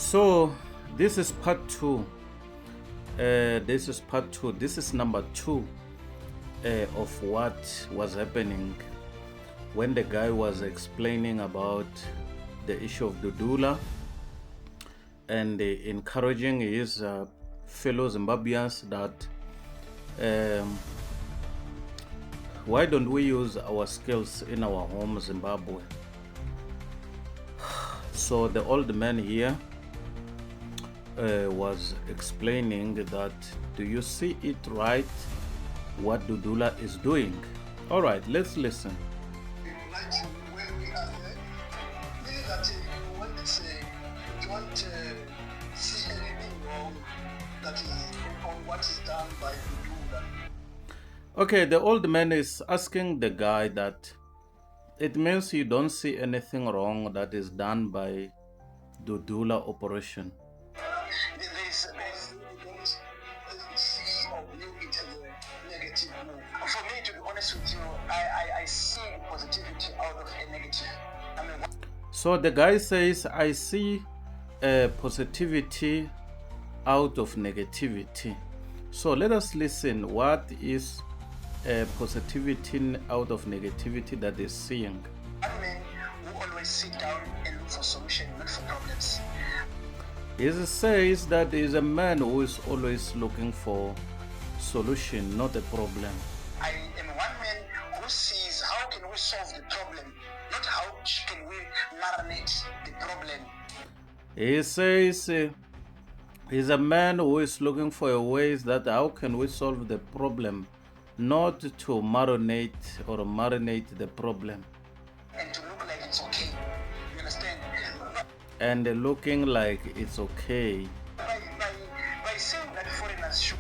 So this is part two. This is part two. This is number two of what was happening when the guy was explaining about the issue of Dudula and encouraging his fellow Zimbabweans that why don't we use our skills in our home Zimbabwe. So the old man here was explaining that, do you see it right what Dudula is doing? All right, let's listen. Right where we are here, meaning that you don't see anything wrong that is on what is done by Dudula. Okay, the old man is asking the guy that it means you don't see anything wrong that is done by Dudula operation. For me, to be honest with you, I see positivity out of a negative. So the guy says, I see positivity out of negativity. So let us listen. What is positivity out of negativity that is seeing? One man who always sit down and look for solution, not for problems. He says that he is a man who is always looking for solution, not a problem. I am one man who sees how can we solve the problem, not how can we marinate the problem. He says he's a man who is looking for ways that how can we solve the problem, not to marinate the problem. And to look like it's okay. You understand? And looking like it's okay. By saying that foreigners should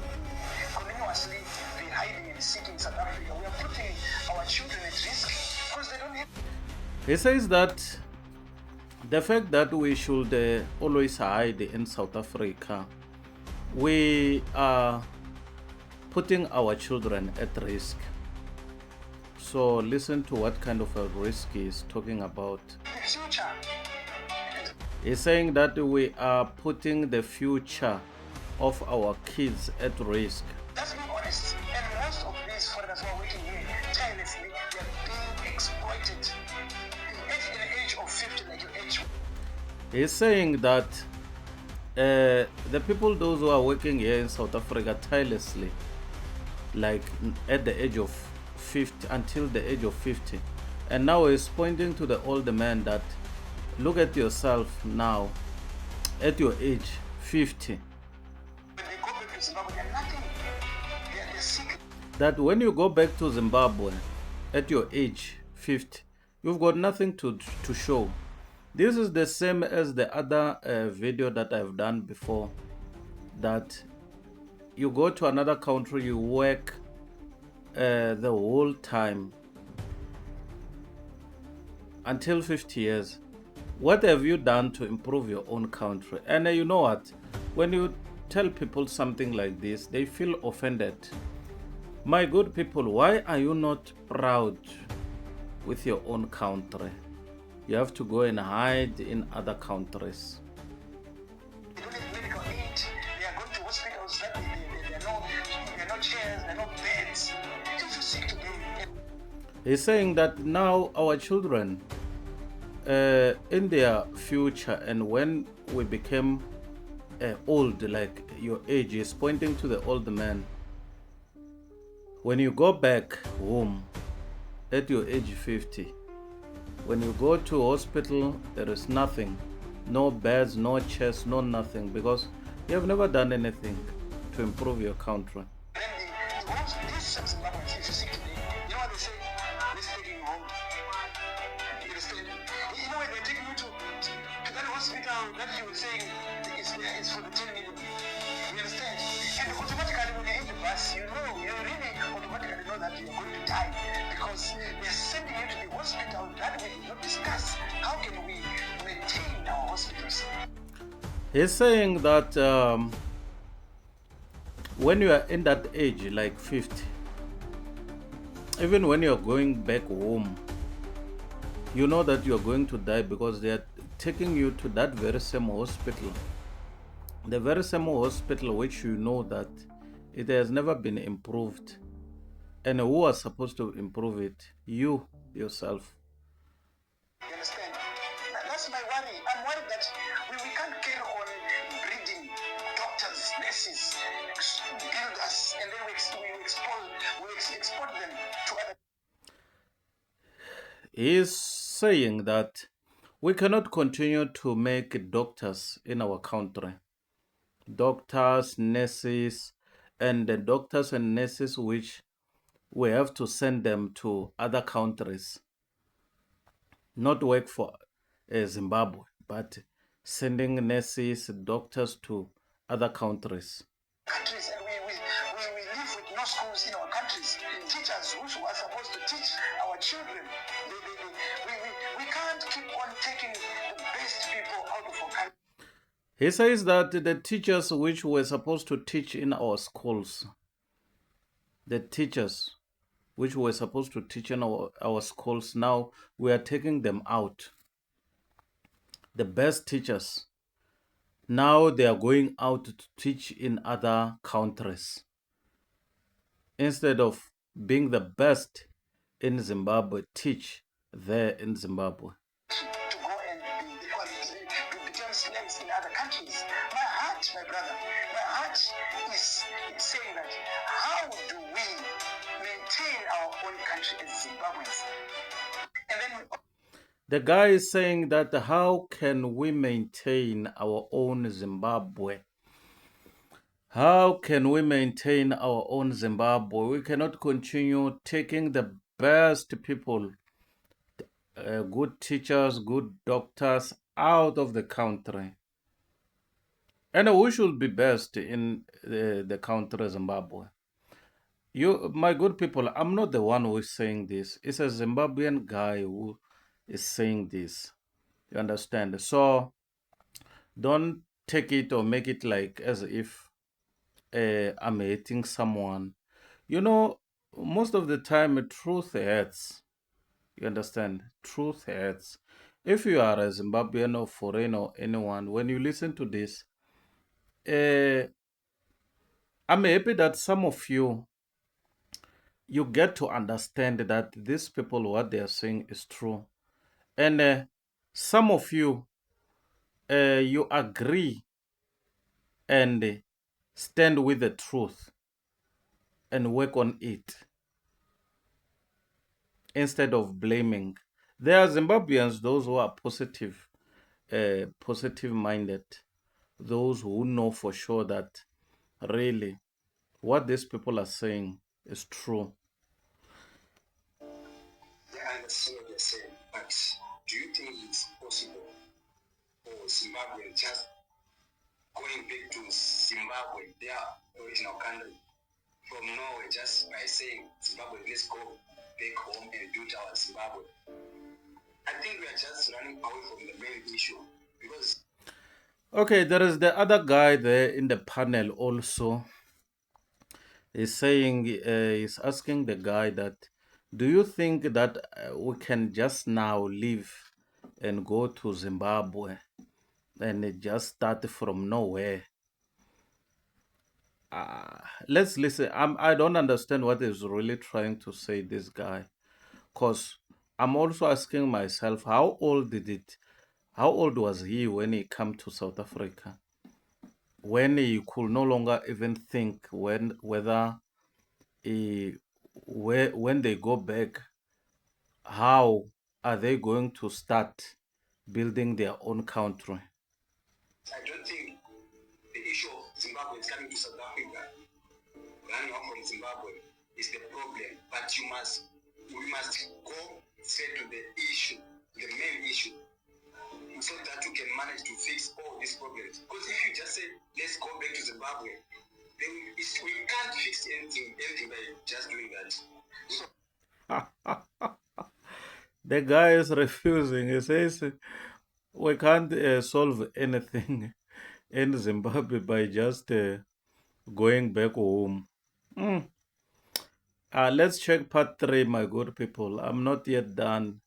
continuously be hiding and seeking South Africa, we are putting our children at risk because they don't have. He says that the fact that we should always hide in South Africa, we are putting our children at risk. So listen to what kind of a risk he's talking about. The future. He's saying that we are putting the future of our kids at risk. Let's be honest, and most of these foreigners who are working here tirelessly, they are being exploited. At the age of 50, like your age. He's saying that the people, those who are working here in South Africa tirelessly, like at the age of 50, until the age of 50. And now he's pointing to the older man that, look at yourself now, at your age, 50. When they go back to Zimbabwe, they're nothing. They're sick. That when you go back to Zimbabwe at your age 50, you've got nothing to show. This is the same as the other video that I've done before, that you go to another country, you work the whole time until 50 years. What have you done to improve your own country? And you know what? When you tell people something like this, they feel offended. My good people, why are you not proud with your own country? You have to go and hide in other countries. They don't have medical aid. They are going to hospitals that there are no chairs, there are no beds. If you're sick today. He's saying that now our children, in their future, and when we become old, like your age, is pointing to the old man. When you go back home at your age 50, when you go to hospital, there is nothing, no beds, no chairs, no nothing, because you have never done anything to improve your country. Then the ones, these Zimbabweans, if you see today, you know what they say? Let's take you home. You understand? You know when they're taking you to that hospital that you were saying is for the 10 million. You understand? And automatically when you're in the bus, you really automatically know that you're going to die because they're sending you to the hospital that we did not discuss. How can we maintain our hospitals? He's saying that when you are in that age, like 50, even when you're going back home, you know that you're going to die because they are taking you to that very same hospital The very same hospital which you know that it has never been improved. And who was supposed to improve it? You yourself. You understand? That's my worry. I'm worried that we can't carry on breeding doctors, nurses, builders, and then we export them to other. He is saying that we cannot continue to make doctors in our country. Doctors, nurses, and the doctors and nurses which we have to send them to other countries, not work for Zimbabwe, but sending nurses, doctors to other countries. Countries, and we live with no schools in our countries. Teachers who are supposed to teach our children, we can't keep on taking the best people out of our country. He says that the teachers which were supposed to teach in our schools, the teachers which were supposed to teach in our schools, now we are taking them out. The best teachers, now they are going out to teach in other countries. Instead of being the best in Zimbabwe, teach there in Zimbabwe. To go and become slaves in other countries. My heart, my brother, my heart is saying that how do we maintain our own country as Zimbabweans? And then The guy is saying that how can we maintain our own Zimbabwe? How can we maintain our own Zimbabwe? We cannot continue taking the best people, good teachers, good doctors out of the country. And we should be best in the country Zimbabwe. You, my good people, I'm not the one who is saying this. It's a Zimbabwean guy who is saying this. You understand? So don't take it or make it like as if I'm hating someone. You know, most of the time, truth hurts. You understand? Truth hurts. If you are a Zimbabwean or foreign or anyone, when you listen to this, uh, I'm happy that some of you get to understand that these people, what they are saying is true. And some of you, you agree and stand with the truth and work on it instead of blaming. There are Zimbabweans, those who are positive minded, those who know for sure that really what these people are saying is true. I understand what you're saying, but do you think it's possible for Zimbabwe just going back to Zimbabwe, their original country, from Norway, just by saying, Zimbabwe, let's go back home and build our Zimbabwe? I think we are just running away from the main issue because. Okay, there is the other guy there in the panel also. He's saying, he's asking the guy that, do you think that we can just now leave and go to Zimbabwe and just start from nowhere? Let's listen. I don't understand what he's really trying to say, this guy, because I'm also asking myself, how old was he when he came to South Africa? When he could no longer even think whether when they go back, how are they going to start building their own country? I don't think the issue of Zimbabwe is coming to South Africa, running off from Zimbabwe is the problem. But we must go straight to the issue, the main issue, so that you can manage to fix all these problems. Because if you just say, let's go back to Zimbabwe, then we can't fix anything by just doing that. So, The guy is refusing. He says we can't solve anything in Zimbabwe by just going back home. Mm. Let's check part 3, my good people. I'm not yet done.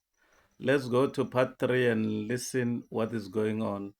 Let's go to part 3 and listen what is going on.